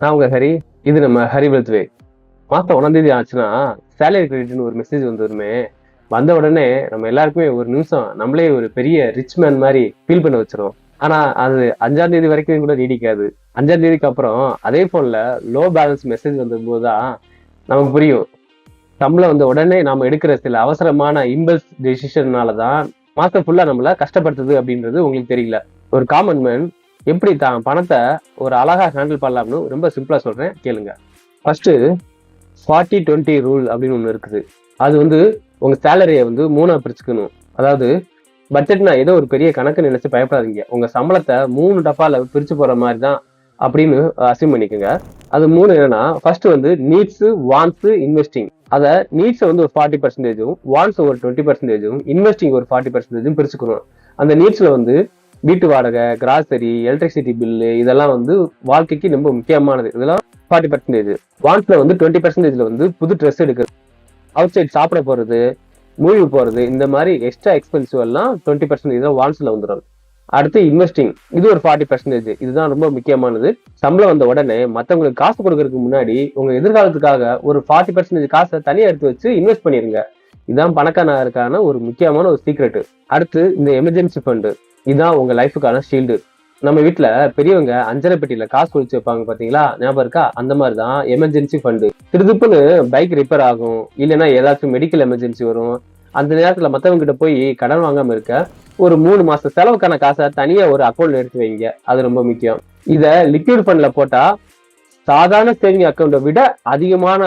நான் உங்க ஹரி. இது நம்ம ஹரி வெல்த் வே. மாசம் 1ஆம் தேதி ஆச்சுன்னா சேலரி கிரெடிட்னு ஒரு மெசேஜ் வந்துருமே. வந்த உடனே நம்ம எல்லாருக்குமே ஒரு நிமிஷம் நம்மளே ஒரு பெரிய ரிச் மேன் மாதிரி ஃபீல் பண்ண வச்சிரும். ஆனா அது 5ஆம் தேதி வரைக்கும் கூட நீடிக்காது. 5ஆம் தேதிக்கு அப்புறம் அதே போன்ல லோ பேலன்ஸ் மெசேஜ் வந்த போதுதான் நமக்கு புரியும். சம்பளம் வந்த உடனே நாம எடுக்கிற சில அவசரமான இம்பல்ஸ் டெசிஷன்னாலதான் மாசம் ஃபுல்லா நம்மள கஷ்டப்படுத்துது அப்படின்றது உங்களுக்கு தெரியல. ஒரு காமன் மேன் எப்படி தான் பணத்தை ஒரு அழகா ஹேண்டில் பண்ணலாம்னு ரொம்ப சிம்பிளா சொல்றேன், கேளுங்க. ஃபர்ஸ்ட் 40-20 ரூல் அப்படின்னு ஒண்ணு இருக்குது. அது உங்க சேலரியை 3ஆ பிரிச்சுக்கணும். அதாவது பட்ஜெட்னா ஏதோ ஒரு பெரிய கணக்கு நினைச்சு பயப்படாதீங்க. உங்க சம்பளத்தை 3 டப்பால பிரிச்சு போற மாதிரி தான் அப்படின்னு அசியூம் பண்ணிக்கோங்க. அது 3 என்னன்னா, ஃபர்ஸ்ட் நீட்ஸ், வாண்ட்ஸ், இன்வெஸ்டிங். அத நீட்ஸ் ஒரு 40%, வாண்ட்ஸ் ஒரு 20%, இன்வெஸ்டிங் ஒரு 40% பிரிச்சுக்கணும். அந்த நீட்ஸ்ல வீட்டு வாடகை, கிராசரி, எலக்ட்ரிசிட்டி பில்லு இதெல்லாம் வாழ்க்கைக்கு ரொம்ப முக்கியமானது. இதெல்லாம் 40%. வாண்ட்ஸ்ல 20%ல புது ட்ரெஸ் எடுக்கிறது, அவுட் சைட் சாப்பிட போறது, மூவி போறது, இந்த மாதிரி எக்ஸ்ட்ரா எக்ஸ்பென்சிவ் எல்லாம் 20% இதெல்லாம் வாண்ட்ஸ்ல வந்துடும். அடுத்து இன்வெஸ்டிங், இது ஒரு 40%. இதுதான் ரொம்ப முக்கியமானது. சம்பளம் வந்த உடனே மத்தவங்களுக்கு காசு கொடுக்கறதுக்கு முன்னாடி உங்க எதிர்காலத்துக்காக ஒரு 40% காசை தனியா எடுத்து வச்சு இன்வெஸ்ட் பண்ணிருங்க. இதுதான் பணக்காரருக்கான ஒரு முக்கியமான ஒரு சீக்ரெட். அடுத்து இந்த எமர்ஜென்சி ஃபண்டு, இதுதான் உங்க லைஃபுக்கான ஷீல்டு. நம்ம வீட்டுல பெரியவங்க அஞ்சரை பெட்டியில காசு ஒழிச்சு வைப்பாங்க பாத்தீங்களா, ஞாபகம் இருக்கா? அந்த மாதிரிதான் எமர்ஜென்சி ஃபண்டு. திருதுப்புன்னு பைக் ரிப்பேர் ஆகும், இல்லைன்னா ஏதாச்சும் மெடிக்கல் எமர்ஜென்சி வரும். அந்த நேரத்துல மத்தவங்க கிட்ட போய் கடன் வாங்காம இருக்க ஒரு 3 மாச செலவுக்கான காசை தனியா ஒரு அக்கௌண்ட்ல எடுத்து வைங்க. அது ரொம்ப முக்கியம். இத லிக்விட் ஃபண்ட்ல போட்டா சாதாரண சேவிங் அக்கௌண்ட்டை விட அதிகமான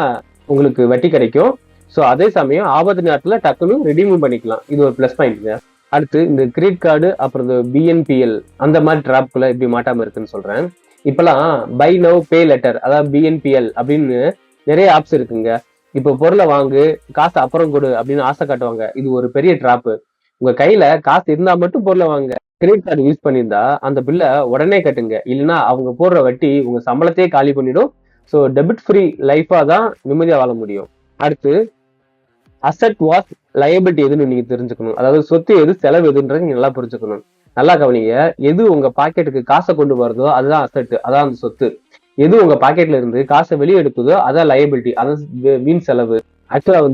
உங்களுக்கு வட்டி கிடைக்கும். ஸோ அதே சமயம் ஆபத்து நேரத்துல டக்குன்னு ரிடீமும் பண்ணிக்கலாம். இது ஒரு பிளஸ் பாயிண்ட்ங்க. அடுத்து இந்த கிரெடிட் கார்டு, அப்புறம் இந்த பிஎன்பிஎல் அந்த மாதிரி டிராப்குள்ள எப்படி மாட்டாம இருக்குன்னு சொல்றேன். இப்பெல்லாம் பை நவ் பே லெட்டர், அதாவது பிஎன்பிஎல் அப்படின்னு நிறைய ஆப்ஸ் இருக்குங்க. இப்போ பொருளை வாங்கு, காசு அப்புறம் கொடு அப்படின்னு ஆசை காட்டுவாங்க. இது ஒரு பெரிய டிராப்பு. உங்க கையில காசு இருந்தா மட்டும் பொருளை வாங்க. கிரெடிட் கார்டு யூஸ் பண்ணியிருந்தா அந்த பில்லை உடனே கட்டுங்க, இல்லைன்னா அவங்க போடுற வட்டி உங்க சம்பளத்தையே காலி பண்ணிடும். ஸோ டெபிட் ஃப்ரீ லைஃபா தான் நிம்மதியா வாழ முடியும். அடுத்து அசெட் வாஸ் லயபிலிட்டி எதுன்னு நீங்க தெரிஞ்சுக்கணும். அதாவது சொத்து எது, செலவு எதுன்றது நீங்க நல்லா புரிஞ்சுக்கணும். நல்லா கவனிங்க. எது உங்க பாக்கெட்டுக்கு காசை கொண்டு வருதோ அதுதான் அசெட், அதான் அந்த சொத்து. எது உங்க பாக்கெட்ல இருந்து காசை வெளியே எடுக்குதோ அதான் லயபிலிட்டி, அதான் வீண் செலவு. ஆக்சுவலா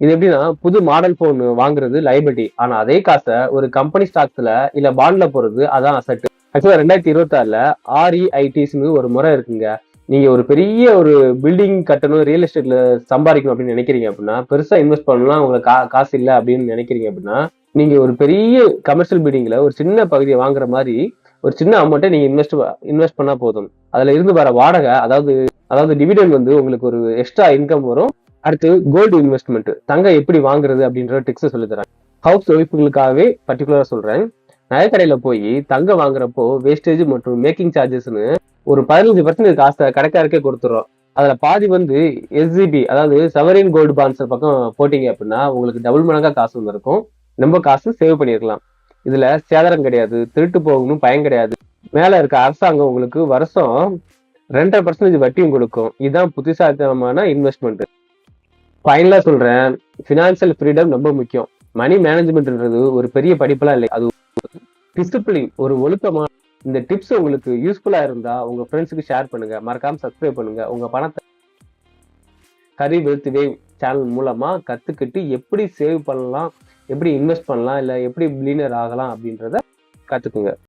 இது எப்படின்னா, புது மாடல் போன் வாங்குறது லயபிலிட்டி, ஆனா அதே காசை ஒரு கம்பெனி ஸ்டாக்ஸ்ல இல்ல பாண்ட்ல போறது அதான் அசெட். ஆக்சுவலா 2026ல REITஸ்னு ஒரு முறை இருக்குங்க. நீங்க ஒரு பெரிய ஒரு பில்டிங் கட்டணும், ரியல் எஸ்டேட்ல சம்பாதிக்கணும் அப்படின்னு நினைக்கிறீங்க அப்படின்னா, பெருசா இன்வெஸ்ட் பண்ணலாம், உங்களுக்கு காசு இல்லை அப்படின்னு நினைக்கிறீங்க அப்படின்னா, நீங்க ஒரு பெரிய கமர்ஷியல் பில்டிங்ல ஒரு சின்ன பகுதியை வாங்குற மாதிரி ஒரு சின்ன அமௌண்ட்டை நீங்க இன்வெஸ்ட் பண்ணா போதும். அதுல இருந்து வர வாடகை, அதாவது டிவிடெண்ட் உங்களுக்கு ஒரு எக்ஸ்ட்ரா இன்கம் வரும். அடுத்து கோல்டு இன்வெஸ்ட்மெண்ட், தங்கம் எப்படி வாங்குறது அப்படின்ற டிப்ஸ் சொல்லி தரேன். ஹவுஸ் ஒய்ஃபுகளுக்காகவே பர்டிகுலரா சொல்றேன். நகைக்கடையில போய் தங்கம் வாங்குறப்போ வேஸ்டேஜ் மற்றும் மேக்கிங் சார்ஜஸ்ன்னு ஒரு 15% காசை கடைக்காரருக்கே கொடுத்துறோம். அதுல பாதி எஸ்ஜிபி, அதாவது சவரின் கோல்டு பாண்ட்ஸ் பக்கம் போட்டீங்க அப்படின்னா உங்களுக்கு டபுள் மடங்கா காசு இருக்கும். ரொம்ப காசு சேவ் பண்ணிருக்கலாம். இதுல சேதாரம் கிடையாது, திருட்டு போகணும் பயம் கிடையாது. மேல இருக்க அரசாங்கம் உங்களுக்கு வருஷம் 2.5% வட்டியும் கொடுக்கும். இதுதான் புத்திசாலித்தனமான இன்வெஸ்ட்மெண்ட். ஃபைனலா சொல்றேன், பினான்சியல் ஃப்ரீடம் ரொம்ப முக்கியம். மணி மேனேஜ்மெண்ட்ன்றது ஒரு பெரிய படிப்பெல்லாம் இல்லை, அது டிசிப்ளின், ஒரு ஒழுக்கமான. இந்த டிப்ஸ் உங்களுக்கு யூஸ்ஃபுல்லா இருந்தா உங்க ஃப்ரெண்ட்ஸுக்கு ஷேர் பண்ணுங்க. மறக்காம சப்ஸ்கிரைப் பண்ணுங்க. உங்க பணத்தை ஹரி வெல்த் வே சேனல் மூலமா கத்துக்கிட்டு எப்படி சேவ் பண்ணலாம், எப்படி இன்வெஸ்ட் பண்ணலாம், இல்ல எப்படி பில்லியனர் ஆகலாம் அப்படின்றத கத்துக்குங்க.